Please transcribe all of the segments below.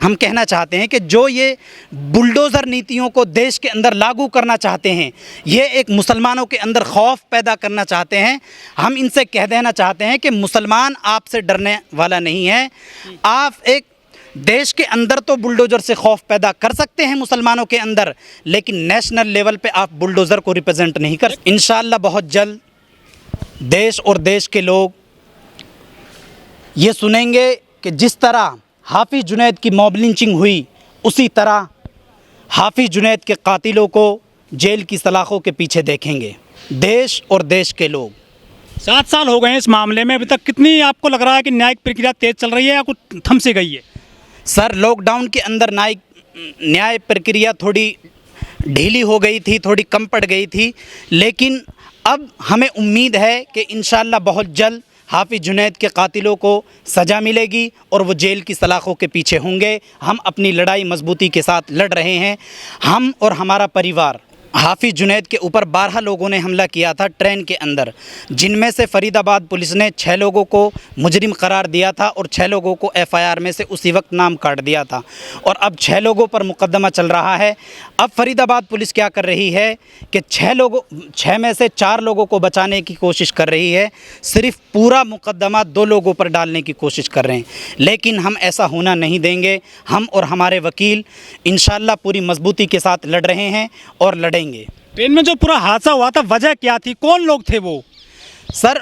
हम कहना चाहते हैं कि जो ये बुलडोज़र नीतियों को देश के अंदर लागू करना चाहते हैं, ये एक मुसलमानों के अंदर खौफ पैदा करना चाहते हैं। हम इनसे कह देना चाहते हैं कि मुसलमान आपसे डरने वाला नहीं है। आप एक देश के अंदर तो बुलडोज़र से खौफ पैदा कर सकते हैं मुसलमानों के अंदर, लेकिन नेशनल लेवल पे आप बुलडोज़र को रिप्रेजेंट नहीं कर। इंशाअल्लाह बहुत जल्द देश और देश के लोग ये सुनेंगे कि जिस तरह हाफिज़ जुनैद की मॉब लिंचिंग हुई, उसी तरह हाफिज़ जुनैद के कातिलों को जेल की सलाखों के पीछे देखेंगे देश और देश के लोग। 7 साल हो गए हैं इस मामले में, अभी तक कितनी आपको लग रहा है कि न्यायिक प्रक्रिया तेज चल रही है या कुछ थम से गई है? सर, लॉकडाउन के अंदर न्याय प्रक्रिया थोड़ी ढीली हो गई थी, थोड़ी कम पड़ गई थी, लेकिन अब हमें उम्मीद है कि इंशाअल्लाह बहुत जल्द हाफिज़ जुनैद के कातिलों को सज़ा मिलेगी और वो जेल की सलाखों के पीछे होंगे। हम अपनी लड़ाई मजबूती के साथ लड़ रहे हैं। हम और हमारा परिवार, हाफिज़ जुनैद के ऊपर 12 लोगों ने हमला किया था ट्रेन के अंदर, जिनमें से फरीदाबाद पुलिस ने 6 लोगों को मुजरिम करार दिया था और 6 लोगों को एफआईआर में से उसी वक्त नाम काट दिया था और अब 6 लोगों पर मुकदमा चल रहा है। अब फरीदाबाद पुलिस क्या कर रही है कि 6 में से 4 लोगों को बचाने की कोशिश कर रही है, सिर्फ पूरा मुकदमा 2 लोगों पर डालने की कोशिश कर रहे हैं, लेकिन हम ऐसा होना नहीं देंगे। हम और हमारे वकील इंशाअल्लाह पूरी मजबूती के साथ लड़ रहे हैं और लड़ेंगे। ट्रेन में जो पूरा हादसा हुआ था, वजह क्या थी, कौन लोग थे वो? सर,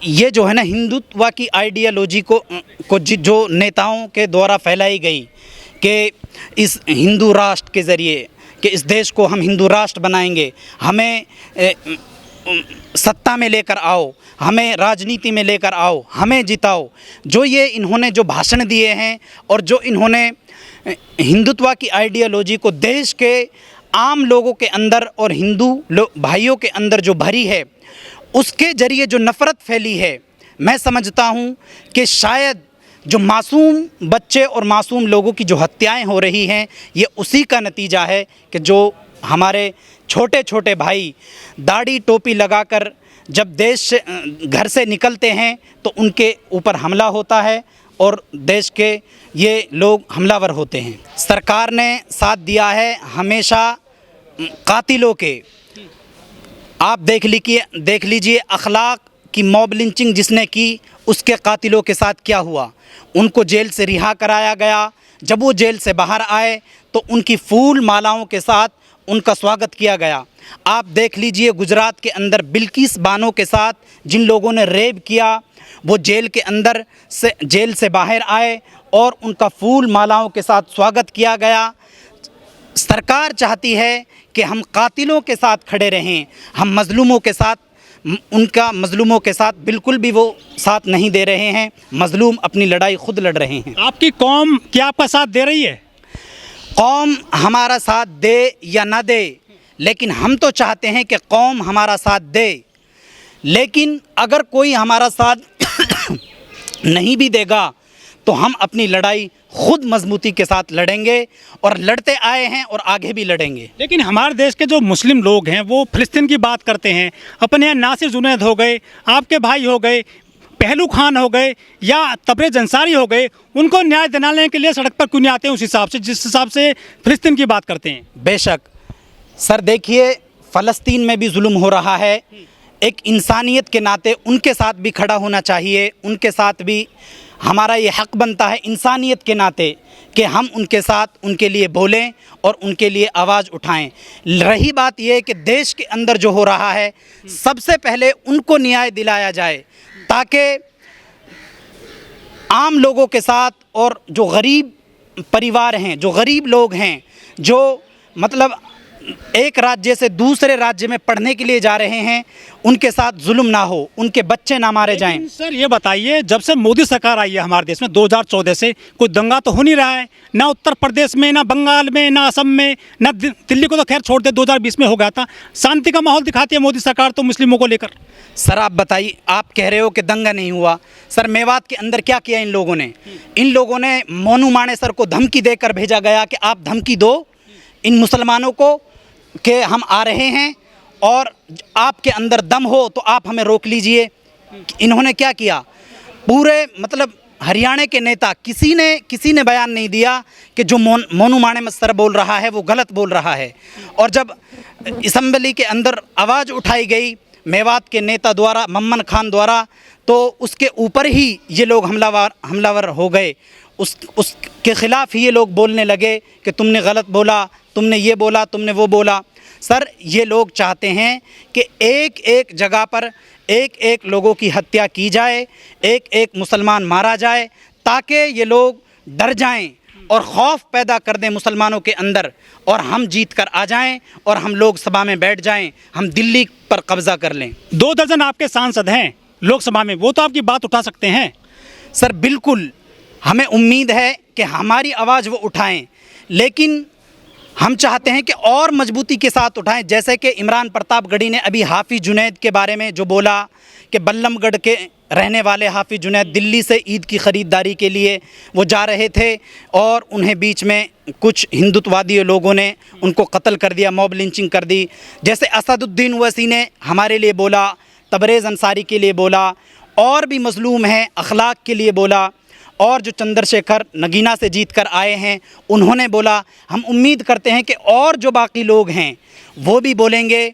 ये जो है ना, हिंदुत्व की आइडियोलॉजी को जो नेताओं के द्वारा फैलाई गई कि इस हिंदू राष्ट्र के ज़रिए कि इस देश को हम हिंदू राष्ट्र बनाएंगे, हमें सत्ता में लेकर आओ, हमें राजनीति में लेकर आओ, हमें जिताओ, जो ये इन्होंने जो भाषण दिए हैं और जो इन्होंने हिंदुत्व की आइडियोलॉजी को देश के आम लोगों के अंदर और हिंदू भाइयों के अंदर जो भरी है, उसके ज़रिए जो नफ़रत फैली है, मैं समझता हूँ कि शायद जो मासूम बच्चे और मासूम लोगों की जो हत्याएं हो रही हैं, ये उसी का नतीजा है कि जो हमारे छोटे छोटे भाई दाढ़ी टोपी लगाकर जब देश से घर से निकलते हैं तो उनके ऊपर हमला होता है और देश के ये लोग हमलावर होते हैं। सरकार ने साथ दिया है हमेशा कातिलों के। आप देख लीजिए अखलाक की मॉब लिंचिंग जिसने की, उसके कातिलों के साथ क्या हुआ। उनको जेल से रिहा कराया गया। जब वो जेल से बाहर आए तो उनकी फूल मालाओं के साथ उनका स्वागत किया गया। आप देख लीजिए गुजरात के अंदर बिल्किस बानो के साथ जिन लोगों ने रेप किया, वो जेल से बाहर आए और उनका फूल मालाओं के साथ स्वागत किया गया। सरकार चाहती है कि हम कातिलों के साथ खड़े रहें, हम मज़लूमों के साथ, मज़लूमों के साथ बिल्कुल भी वो साथ नहीं दे रहे हैं। मज़लूम अपनी लड़ाई खुद लड़ रहे हैं। आपकी कौम क्या आपका साथ दे रही है? कौम हमारा साथ दे या ना दे, लेकिन हम तो चाहते हैं कि कौम हमारा साथ दे, लेकिन अगर कोई हमारा साथ नहीं भी देगा तो हम अपनी लड़ाई खुद मजबूती के साथ लड़ेंगे और लड़ते आए हैं और आगे भी लड़ेंगे। लेकिन हमारे देश के जो मुस्लिम लोग हैं वो फ़िलिस्तीन की बात करते हैं। अपने यहाँ नासिर जुनैद हो गए, आपके भाई हो गए, पहलू खान हो गए या तबरेज़ अंसारी हो गए, उनको न्याय दिलाने के लिए सड़क पर क्यों नहीं आते उस हिसाब से जिस हिसाब से फ़िलिस्तीन की बात करते हैं? बेशक सर, देखिए फ़लस्तीन में भी जुल्म हो रहा है। एक इंसानियत के नाते उनके साथ भी खड़ा होना चाहिए, उनके साथ भी हमारा ये हक़ बनता है इंसानियत के नाते कि हम उनके साथ उनके लिए बोलें और उनके लिए आवाज़ उठाएं। रही बात ये कि देश के अंदर जो हो रहा है, सबसे पहले उनको न्याय दिलाया जाए ताकि आम लोगों के साथ और जो गरीब परिवार हैं, जो गरीब लोग हैं, जो मतलब एक राज्य से दूसरे राज्य में पढ़ने के लिए जा रहे हैं, उनके साथ जुल्म ना हो, उनके बच्चे ना मारे जाएं। सर ये बताइए, जब से मोदी सरकार आई है हमारे देश में 2014 से, कोई दंगा तो हो नहीं रहा है, ना उत्तर प्रदेश में, ना बंगाल में, ना असम में, ना दिल्ली को तो खैर छोड़ दे, 2020 में हो गया था। शांति का माहौल दिखाती है मोदी सरकार तो मुस्लिमों को लेकर। सर आप बताइए, आप कह रहे हो कि दंगा नहीं हुआ, सर मेवात के अंदर क्या किया इन लोगों ने? इन लोगों ने मोनू मानेसर को धमकी देकर भेजा गया कि आप धमकी दो इन मुसलमानों को कि हम आ रहे हैं और आपके अंदर दम हो तो आप हमें रोक लीजिए। इन्होंने क्या किया? पूरे मतलब हरियाणा के नेता किसी ने बयान नहीं दिया कि जो मोनू माणे मस्तर बोल रहा है वो गलत बोल रहा है। और जब असम्बली के अंदर आवाज़ उठाई गई मेवात के नेता द्वारा, मम्मन खान द्वारा, तो उसके ऊपर ही ये लोग हमलावर हो गए। उसके ख़िलाफ़ ही ये लोग बोलने लगे कि तुमने गलत बोला, तुमने ये बोला, तुमने वो बोला। सर, ये लोग चाहते हैं कि एक एक जगह पर एक एक लोगों की हत्या की जाए, एक एक मुसलमान मारा जाए, ताकि ये लोग डर जाएं और खौफ पैदा कर दें मुसलमानों के अंदर, और हम जीत कर आ जाएं और हम लोग सभा में बैठ जाएं, हम दिल्ली पर कब्ज़ा कर लें। 2 दर्जन आपके सांसद हैं लोकसभा में, वो तो आपकी बात उठा सकते हैं। सर बिल्कुल, हमें उम्मीद है कि हमारी आवाज़ वो उठाएं, लेकिन हम चाहते हैं कि और मजबूती के साथ उठाएं। जैसे कि इमरान प्रतापगढ़ी ने अभी हाफिज़ जुनैद के बारे में जो बोला कि बल्लमगढ़ के रहने वाले हाफिज़ जुनैद दिल्ली से ईद की ख़रीदारी के लिए वो जा रहे थे और उन्हें बीच में कुछ हिंदुत्ववादी लोगों ने उनको कत्ल कर दिया, मॉब लिंचिंग कर दी। जैसे असदुद्दीन ओवैसी ने हमारे लिए बोला, तबरेज़ अंसारी के लिए बोला, और भी मज़लूम हैं अखलाक के लिए बोला, और जो चंद्रशेखर नगीना से जीत कर आए हैं उन्होंने बोला। हम उम्मीद करते हैं कि और जो बाकी लोग हैं वो भी बोलेंगे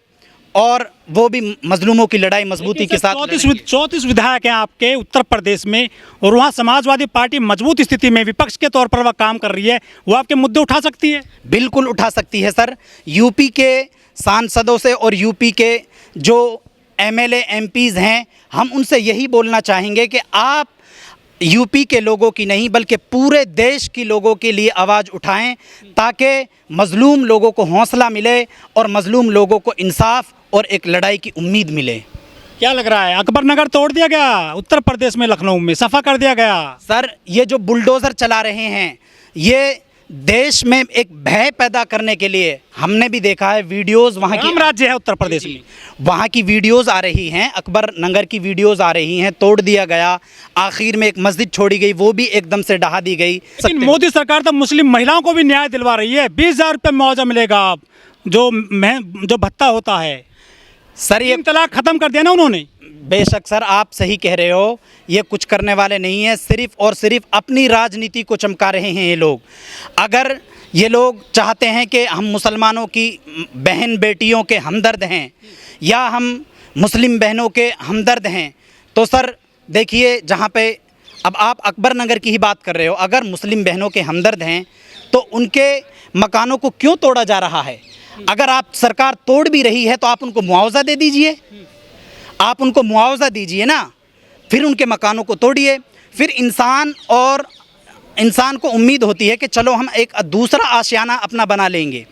और वो भी मजलूमों की लड़ाई मजबूती के साथ। 34 विधायक हैं आपके उत्तर प्रदेश में, और वहाँ समाजवादी पार्टी मजबूत स्थिति में विपक्ष के तौर पर वह काम कर रही है, वो आपके मुद्दे उठा सकती है? बिल्कुल उठा सकती है सर। यूपी के सांसदों से और यूपी के जो MLA MPs हैं, हम उनसे यही बोलना चाहेंगे कि आप यूपी के लोगों की नहीं बल्कि पूरे देश की लोगों के लिए आवाज़ उठाएं, ताकि मज़लूम लोगों को हौसला मिले और मज़लूम लोगों को इंसाफ और एक लड़ाई की उम्मीद मिले। क्या लग रहा है, अकबर नगर तोड़ दिया गया उत्तर प्रदेश में, लखनऊ में सफ़ा कर दिया गया? सर, ये जो बुलडोज़र चला रहे हैं ये देश में एक भय पैदा करने के लिए, हमने भी देखा है वीडियोस, वहाँ की राज्य है उत्तर प्रदेश में, वहाँ की वीडियोस आ रही हैं, अकबर नगर की वीडियोस आ रही हैं, तोड़ दिया गया, आखिर में एक मस्जिद छोड़ी गई, वो भी एकदम से ढहा दी गई। लेकिन मोदी सरकार तो मुस्लिम महिलाओं को भी न्याय दिलवा रही है, 20,000 रुपये मुआवजा मिलेगा, आप जो भत्ता होता है। सर, ये तलाक ख़त्म कर दिया ना उन्होंने। बेशक सर, आप सही कह रहे हो, ये कुछ करने वाले नहीं हैं, सिर्फ़ और सिर्फ अपनी राजनीति को चमका रहे हैं ये लोग। अगर ये लोग चाहते हैं कि हम मुसलमानों की बहन बेटियों के हमदर्द हैं या हम मुस्लिम बहनों के हमदर्द हैं, तो सर देखिए, जहाँ पे अब आप अकबर नगर की ही बात कर रहे हो, अगर मुस्लिम बहनों के हमदर्द हैं तो उनके मकानों को क्यों तोड़ा जा रहा है? अगर आप सरकार तोड़ भी रही है तो आप उनको मुआवजा दे दीजिए, आप उनको मुआवजा दीजिए ना, फिर उनके मकानों को तोड़िए। फिर इंसान को उम्मीद होती है कि चलो हम एक दूसरा आशियाना अपना बना लेंगे।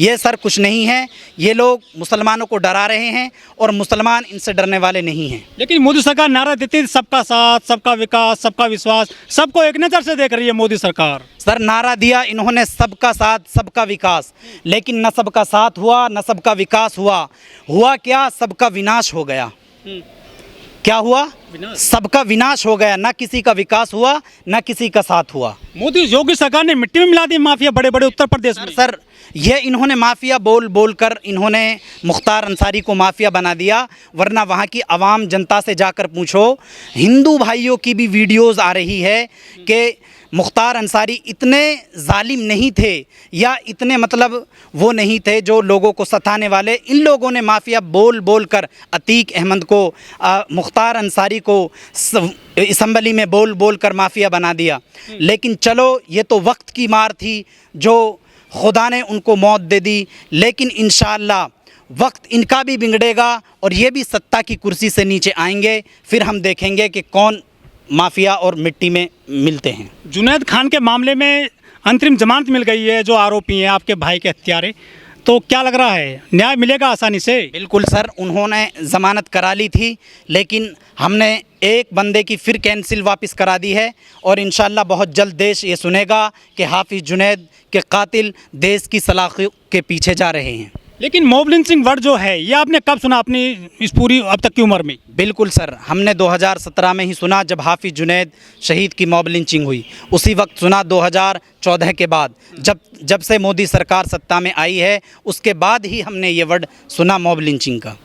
ये सर कुछ नहीं है, ये लोग मुसलमानों को डरा रहे हैं और मुसलमान इनसे डरने वाले नहीं हैं। लेकिन मोदी सरकार नारा देती है सबका साथ, सबका विकास, सबका विश्वास, सबको एक नज़र से देख रही है मोदी सरकार। सर, नारा दिया इन्होंने सबका साथ, सबका विकास, लेकिन न सबका साथ हुआ, न सबका विकास हुआ। हुआ क्या? सबका विनाश हो गया। क्या हुआ? सबका विनाश हो गया, ना किसी का विकास हुआ, ना किसी का साथ हुआ। मोदी योगी सरकार ने मिट्टी में मिला दी माफिया बड़े बड़े उत्तर प्रदेश में। सर, ये इन्होंने माफिया बोल कर इन्होंने मुख्तार अंसारी को माफिया बना दिया, वरना वहाँ की आवाम जनता से जाकर पूछो, हिंदू भाइयों की भी वीडियोस आ रही है कि मुख्तार अंसारी इतने जालिम नहीं थे या इतने वो नहीं थे जो लोगों को सताने वाले। इन लोगों ने माफिया बोल कर अतीक अहमद को, मुख्तार अंसारी को असम्बली में बोल कर माफिया बना दिया। लेकिन चलो, ये तो वक्त की मार थी जो खुदा ने उनको मौत दे दी, लेकिन इंशाअल्लाह वक्त इनका भी बिगड़ेगा और ये भी सत्ता की कुर्सी से नीचे आएंगे। फिर हम देखेंगे कि कौन माफिया और मिट्टी में मिलते हैं। जुनैद खान के मामले में अंतरिम जमानत मिल गई है, जो आरोपी हैं आपके भाई के हत्यारे, तो क्या लग रहा है, न्याय मिलेगा आसानी से? बिल्कुल सर, उन्होंने ज़मानत करा ली थी, लेकिन हमने एक बंदे की फिर कैंसिल वापस करा दी है और इंशाअल्लाह बहुत जल्द देश ये सुनेगा कि हाफिज़ जुनैद के कातिल देश की सलाखों के पीछे जा रहे हैं। लेकिन मॉब लिंचिंग वर्ड जो है, ये आपने कब सुना अपनी इस पूरी अब तक की उम्र में? बिल्कुल सर, हमने 2017 में ही सुना, जब हाफिज़ जुनैद शहीद की मॉब लिंचिंग हुई, उसी वक्त सुना। 2014 के बाद जब से मोदी सरकार सत्ता में आई है, उसके बाद ही हमने ये वर्ड सुना, मॉब लिंचिंग का।